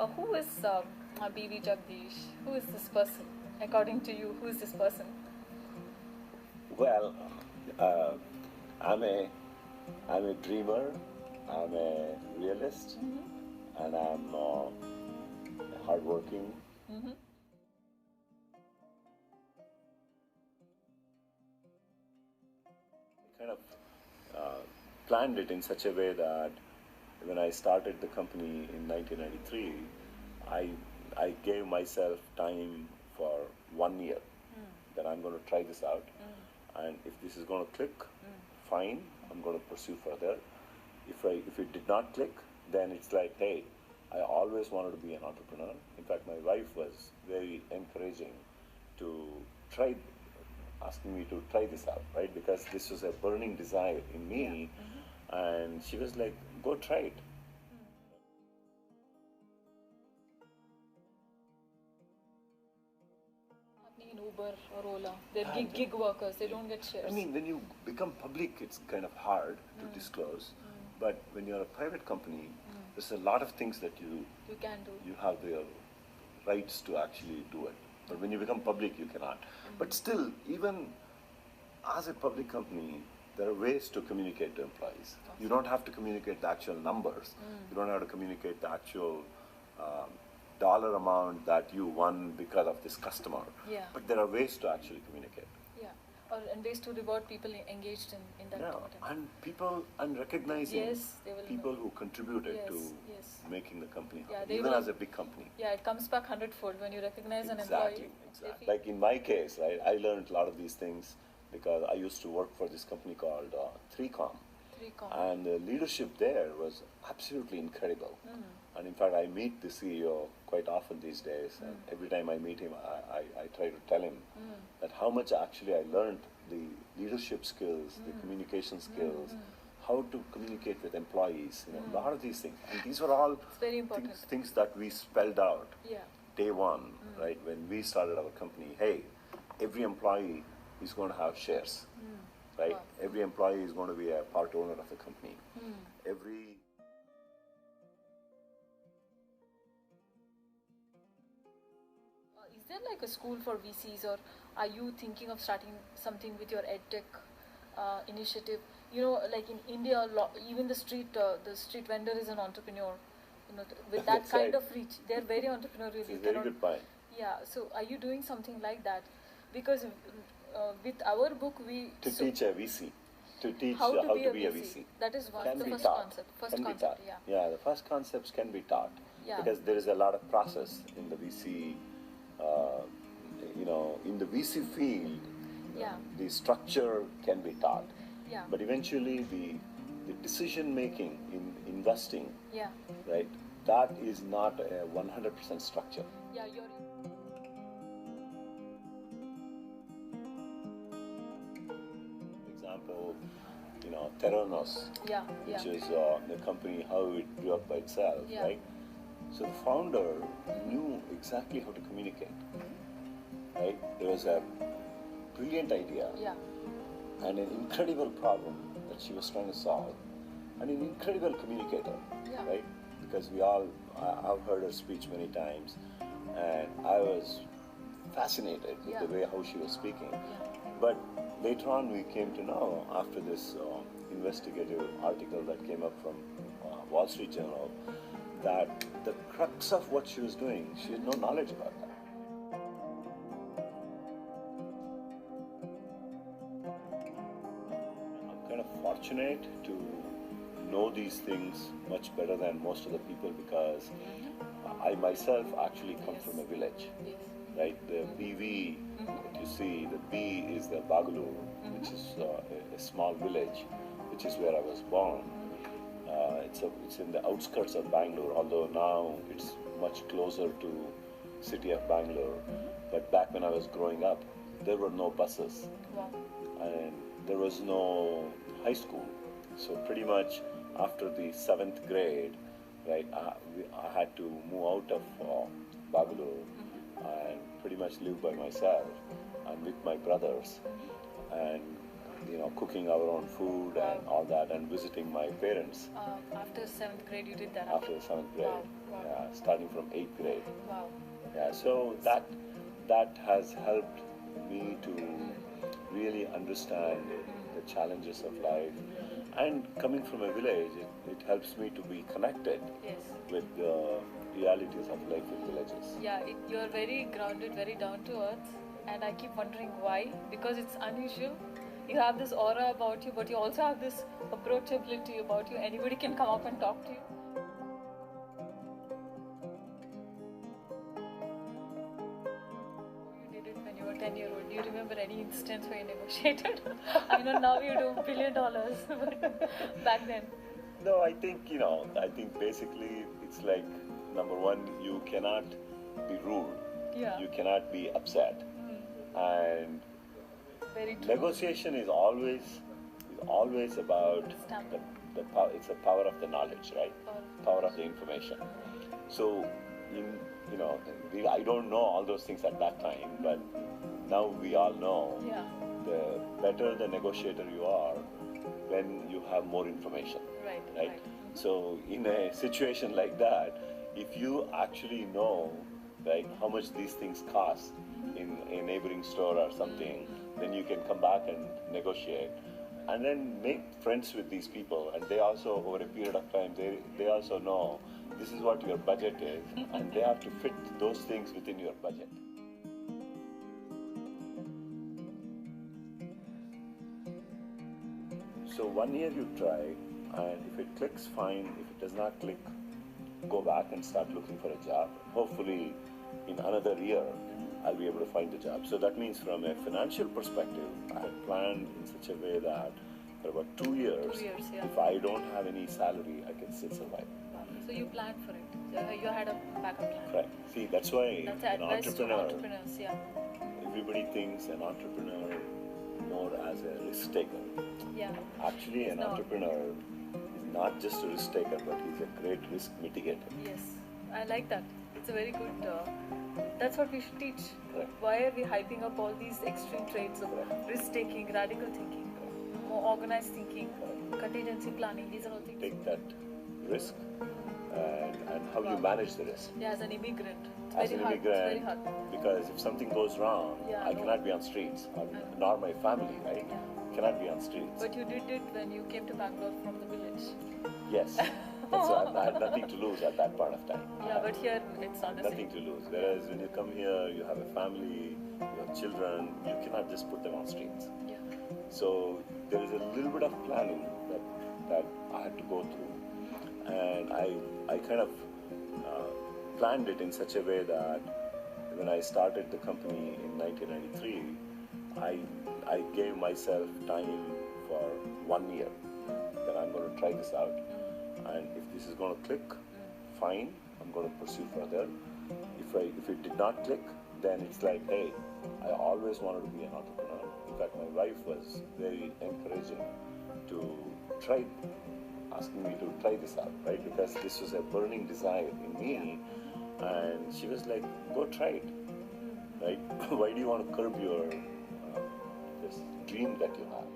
Who is BV Jagadeesh? Who is this person? According to you, who is this person? Well, uh, I'm a dreamer. I'm a realist, and I'm hardworking. Kind of planned it in such a way that when I started the company in 1993, I gave myself time for 1 year that I'm going to try this out, and if this is going to click, fine, I'm going to pursue further. If it did not click, then it's like, hey, I always wanted to be an entrepreneur. In fact, my wife was very encouraging to try, asking me to try this out, right? Because this was a burning desire in me, and she was like, go try it. In Uber or Ola, they're gig workers, they don't get shares. I mean, when you become public, it's kind of hard to disclose. But when you're a private company, there's a lot of things that you can do. You have the rights to actually do it. But when you become public, you cannot. But still, even as a public company, there are ways to communicate to employees. You don't have to communicate the actual numbers. You don't have to communicate the actual dollar amount that you won because of this customer. Yeah. But there are ways to actually communicate. Yeah, and ways to reward people engaged in that content. And recognizing people know. who contributed to making the company happen, even as a big company. Yeah, it comes back 100-fold when you recognize an employee. Exactly. Like in my case, right, I learned a lot of these things because I used to work for this company called 3Com. And the leadership there was absolutely incredible. And in fact, I meet the CEO quite often these days, and every time I meet him, I try to tell him that how much actually I learned the leadership skills, the communication skills, how to communicate with employees, a lot of these things. And these were all things that we spelled out day one, right, when we started our company. Hey, every employee is going to have shares. Right? Wow. Every employee is going to be a part owner of the company. Is there like a school for VCs, or are you thinking of starting something with your EdTech initiative? Like in India, even the street vendor is an entrepreneur. With that kind of reach, they're very entrepreneurial. It's a very good point. Yeah. So, are you doing something like that? Because with our book, teach a VC, to teach how to be a VC. That is one, the first concept. Yeah, the first concepts can be taught because there is a lot of process in the VC. In the VC field, the structure can be taught. Yeah. But eventually, the decision making in investing, right, that is not a 100% structure. Yeah, example, Theranos, which is the company, how it grew up by itself, right? So the founder knew exactly how to communicate, right? There was a brilliant idea and an incredible problem that she was trying to solve, and an incredible communicator, right? Because I've heard her speech many times, and I was fascinated with the way how she was speaking. But later on, we came to know, after this investigative article that came up from Wall Street Journal, that the crux of what she was doing, she had no knowledge about that. I'm kind of fortunate to know these things much better than most of the people, because I myself actually come from a village. Right, the BV that you see, the B is the Bagalur, which is a small village, which is where I was born. It's in the outskirts of Bangalore, although now it's much closer to city of Bangalore. But back when I was growing up, there were no buses, and there was no high school. So pretty much after the 7th grade, right, I had to move out of Bangalore and pretty much live by myself and with my brothers. And cooking our own food and all that, and visiting my parents. After 7th grade, you did that? After 7th grade, yeah, starting from 8th grade. Wow. Yeah, so that has helped me to really understand the challenges of life. And coming from a village, it helps me to be connected with the realities of life in villages. Yeah, you're very grounded, very down to earth, and I keep wondering why. Because it's unusual. You have this aura about you, but you also have this approachability about you. Anybody can come up and talk to you. You did it when you were 10-year-old. Do you remember any instance where you negotiated? I know now you do $1 billion, but back then. No, I think basically it's like, number one, you cannot be rude. Yeah. You cannot be upset. And very true. Negotiation is always about the power. It's the power of the knowledge, right? Power of the information. So, I don't know all those things at that time, but now we all know. Yeah. The better the negotiator you are, when you have more information. Right. So, in a situation like that, if you actually know, right, how much these things cost in a neighboring store or something, then you can come back and negotiate, and then make friends with these people. And they also, over a period of time, they also know this is what your budget is, and they have to fit those things within your budget. So 1 year you try, and if it clicks, fine. If it does not click, go back and start looking for a job. Hopefully, in another year, I'll be able to find a job. So that means from a financial perspective, I had planned in such a way that for about 2 years, if I don't have any salary, I can still survive. So you planned for it. So you had a backup plan. Right. See, that's why an entrepreneurs, everybody thinks an entrepreneur more as a risk taker. Yeah. Actually, an entrepreneur is not just a risk taker, but he's a great risk mitigator. Yes, I like that. It's a very good, that's what we should teach. Right. Why are we hyping up all these extreme traits of risk-taking, radical thinking, more organized thinking, contingency planning? These are all things. Take that risk and how you manage the risk. Yeah, as an immigrant. It's very hard. Because if something goes wrong, I cannot be on streets, nor my family, right? Yeah. Cannot be on streets. But you did it when you came to Bangalore from the village. Yes. So I had nothing to lose at that point of time. Yeah, but here it's not the nothing same. to lose. Whereas when you come here, you have a family, you have children, you cannot just put them on streets. Yeah. So there is a little bit of planning that I had to go through. And I kind of planned it in such a way that when I started the company in 1993, I gave myself time for 1 year that I'm going to try this out. And if this is going to click, fine, I'm going to pursue further. If it did not click, then it's like, hey, I always wanted to be an entrepreneur. In fact, my wife was very encouraging to try, asking me to try this out, right? Because this was a burning desire in me, and she was like, go try it, right? Why do you want to curb your this dream that you have?